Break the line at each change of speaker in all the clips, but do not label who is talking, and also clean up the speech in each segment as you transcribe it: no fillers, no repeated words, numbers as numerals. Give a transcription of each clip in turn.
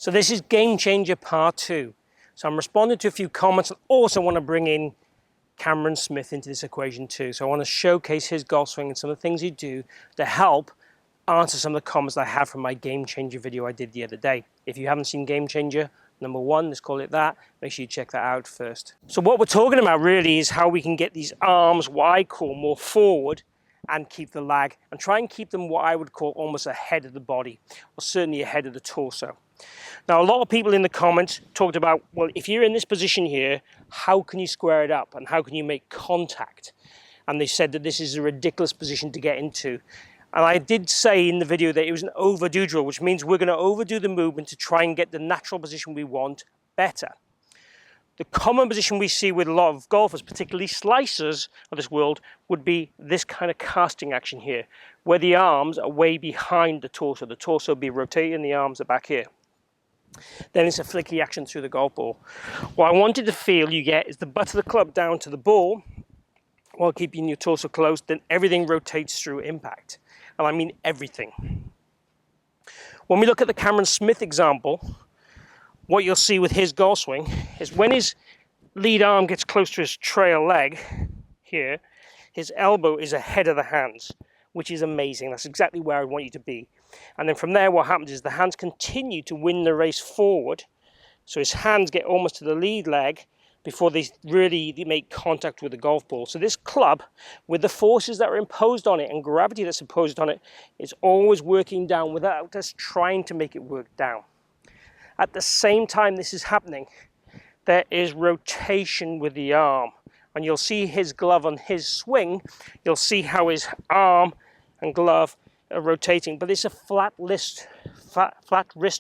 So this is Game Changer Part 2. So I'm responding to a few comments and also want to bring in Cameron Smith into this equation too. So I want to showcase his golf swing and some of the things he'd do to help answer some of the comments I have from my Game Changer video I did the other day. If you haven't seen Game Changer number 1, let's call it that, make sure you check that out first. So what we're talking about really is how we can get these arms, what I call more forward, and keep the lag, and try and keep them what I would call almost ahead of the body, or certainly ahead of the torso. Now, a lot of people in the comments talked about, well, if you're in this position here, how can you square it up and how can you make contact? And they said that this is a ridiculous position to get into. And I did say in the video that it was an overdo drill, which means we're going to overdo the movement to try and get the natural position we want better. The common position we see with a lot of golfers, particularly slicers of this world, would be this kind of casting action here, where the arms are way behind the torso. The torso will be rotating, the arms are back here. Then it's a flicky action through the golf ball. What I wanted to feel you get is the butt of the club down to the ball while keeping your torso close, then everything rotates through impact. And I mean everything. When we look at the Cameron Smith example, what you'll see with his golf swing is when his lead arm gets close to his trail leg here, his elbow is ahead of the hands, which is amazing. That's exactly where I want you to be. And then from there, what happens is the hands continue to win the race forward. So his hands get almost to the lead leg before they really make contact with the golf ball. So this club, with the forces that are imposed on it and gravity that's imposed on it, is always working down without us trying to make it work down. At the same time this is happening, there is rotation with the arm. And you'll see his glove on his swing, you'll see how his arm and glove are rotating, but it's a flat wrist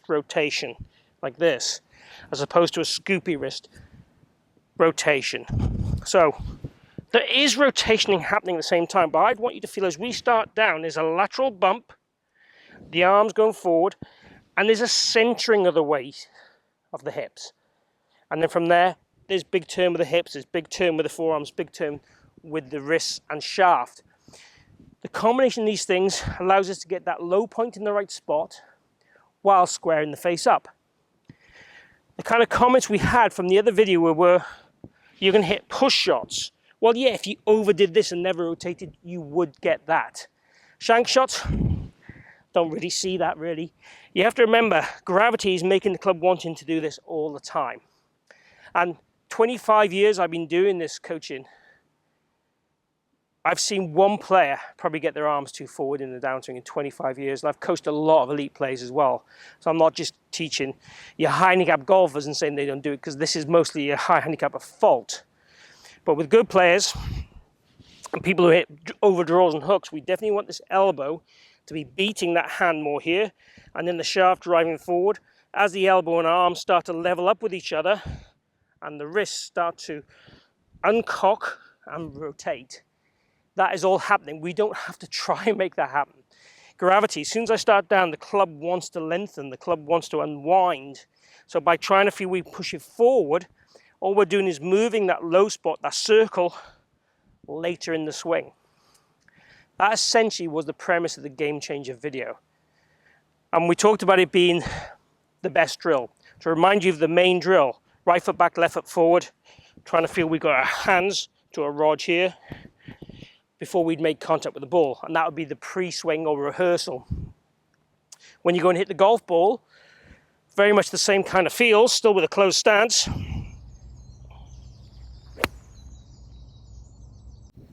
rotation, like this, as opposed to a scoopy wrist rotation. So there is rotation happening at the same time, but I'd want you to feel as we start down, there's a lateral bump, the arms going forward, and there's a centering of the weight of the hips. And then from there, there's big turn with the hips, there's big turn with the forearms, big turn with the wrists and shaft. The combination of these things allows us to get that low point in the right spot while squaring the face up. The kind of comments we had from the other video were, you're going to hit push shots. Well, yeah, if you overdid this and never rotated, you would get that. Shank shots, don't really see that really. You have to remember, gravity is making the club wanting to do this all the time. And 25 years I've been doing this coaching, I've seen one player probably get their arms too forward in the downswing in 25 years, and I've coached a lot of elite players as well. So I'm not just teaching your high handicap golfers and saying they don't do it, because this is mostly a high handicap of fault. But with good players and people who hit overdraws and hooks, we definitely want this elbow to be beating that hand more here, and then the shaft driving forward. As the elbow and arm start to level up with each other, and the wrists start to uncock and rotate, that is all happening. We don't have to try and make that happen. Gravity, as soon as I start down, the club wants to lengthen, the club wants to unwind. So by trying to feel we push it forward, all we're doing is moving that low spot, that circle, later in the swing. That essentially was the premise of the Game Changer video. And we talked about it being the best drill. To remind you of the main drill, right foot back, left foot forward, trying to feel we've got our hands to a rod here before we'd make contact with the ball. And that would be the pre-swing or rehearsal. When you go and hit the golf ball, very much the same kind of feel, still with a closed stance.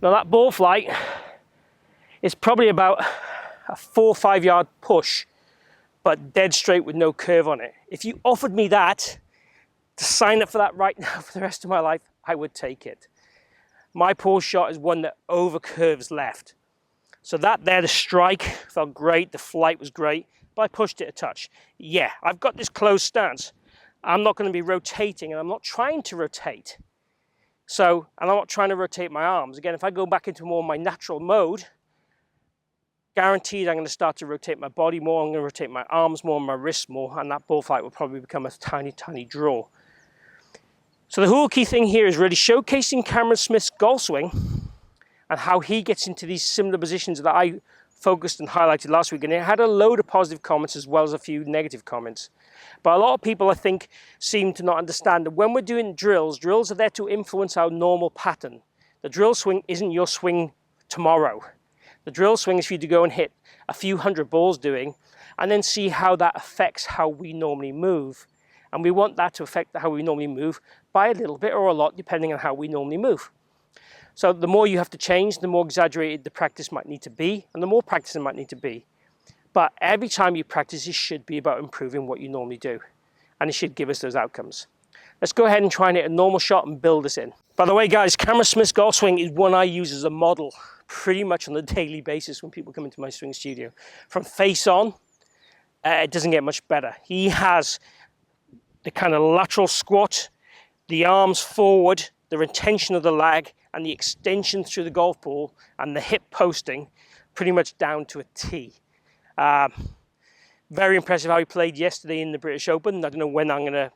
Now that ball flight is probably about a 4 or 5 yard push, but dead straight with no curve on it. If you offered me that to sign up for that right now for the rest of my life, I would take it. My pull shot is one that over curves left. So that there, the strike felt great, the flight was great, but I pushed it a touch. Yeah, I've got this closed stance. I'm not going to be rotating, and I'm not trying to rotate. So, and I'm not trying to rotate my arms. Again, if I go back into more my natural mode, guaranteed I'm going to start to rotate my body more, I'm going to rotate my arms more, my wrists more, and that ball flight will probably become a tiny, tiny draw. So the whole key thing here is really showcasing Cameron Smith's golf swing and how he gets into these similar positions that I focused and highlighted last week, and it had a load of positive comments as well as a few negative comments. But a lot of people, I think, seem to not understand that when we're doing drills, drills are there to influence our normal pattern. The drill swing isn't your swing tomorrow. The drill swing is for you to go and hit a few hundred balls doing, and then see how that affects how we normally move. And we want that to affect how we normally move by a little bit or a lot, depending on how we normally move. So the more you have to change, the more exaggerated the practice might need to be, and the more practice it might need to be. But every time you practice, it should be about improving what you normally do. And it should give us those outcomes. Let's go ahead and try and hit a normal shot and build this in. By the way, guys, Cameron Smith's golf swing is one I use as a model pretty much on a daily basis when people come into my swing studio. From face on, it doesn't get much better. He has the kind of lateral squat, the arms forward, the retention of the leg, and the extension through the golf ball, and the hip posting pretty much down to a T. Very impressive how he played yesterday in the British Open. I don't know when I'm going to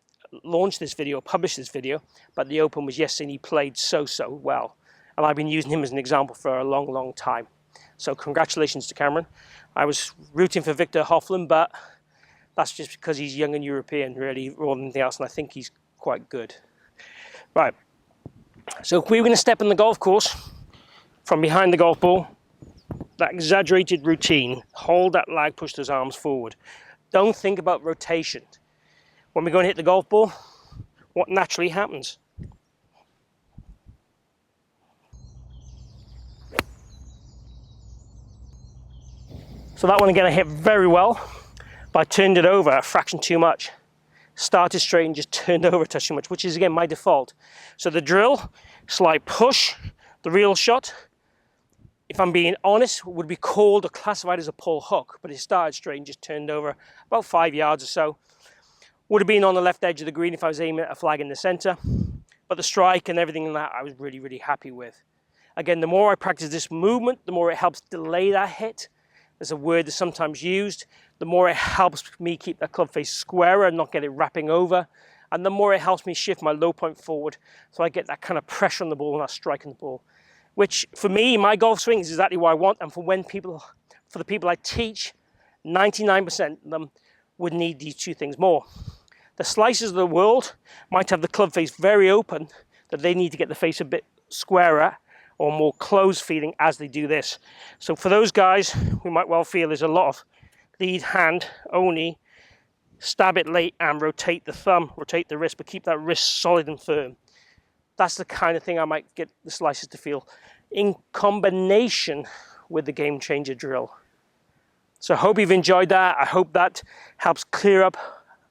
launch this video, publish this video, but the Open was yesterday and he played so well. And I've been using him as an example for a long time. So congratulations to Cameron. I was rooting for Victor Hovland, but that's just because he's young and European, really, more than anything else, and I think he's quite good. Right. So if we were going to step in the golf course from behind the golf ball, that exaggerated routine, hold that leg, push those arms forward. Don't think about rotation. When we go and hit the golf ball, what naturally happens? So that one again I hit very well, but I turned it over a fraction too much. Started straight and just turned over a touch too much, which is again my default. So the drill, slight push, the real shot, if I'm being honest, would be called or classified as a pull hook, but it started straight and just turned over about 5 yards or so. Would have been on the left edge of the green if I was aiming at a flag in the center, but the strike and everything in that I was really happy with. Again, the more I practice this movement, the more it helps delay that hit. There's a word that's sometimes used. The more it helps me keep that club face squarer and not get it wrapping over. And the more it helps me shift my low point forward so I get that kind of pressure on the ball and that strike on the ball. Which for me, my golf swing is exactly what I want. And for the people I teach, 99% of them would need these two things more. The slices of the world might have the club face very open, that they need to get the face a bit squarer or more closed feeling as they do this. So for those guys, we might well feel there's a lot of lead hand only, stab it late and rotate the thumb, rotate the wrist, but keep that wrist solid and firm. That's the kind of thing I might get the slices to feel in combination with the game changer drill. So I hope you've enjoyed that. I hope that helps clear up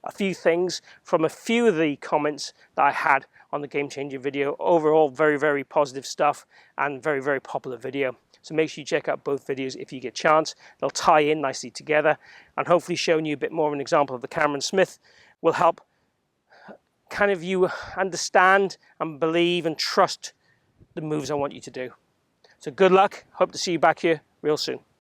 a few things from a few of the comments that I had on the game changer video. Overall, very positive stuff and very popular video. So make sure you check out both videos if you get a chance. They'll tie in nicely together, and hopefully showing you a bit more of an example of the Cameron Smith will help kind of you understand and believe and trust the moves I want you to do. So good luck. Hope to see you back here real soon.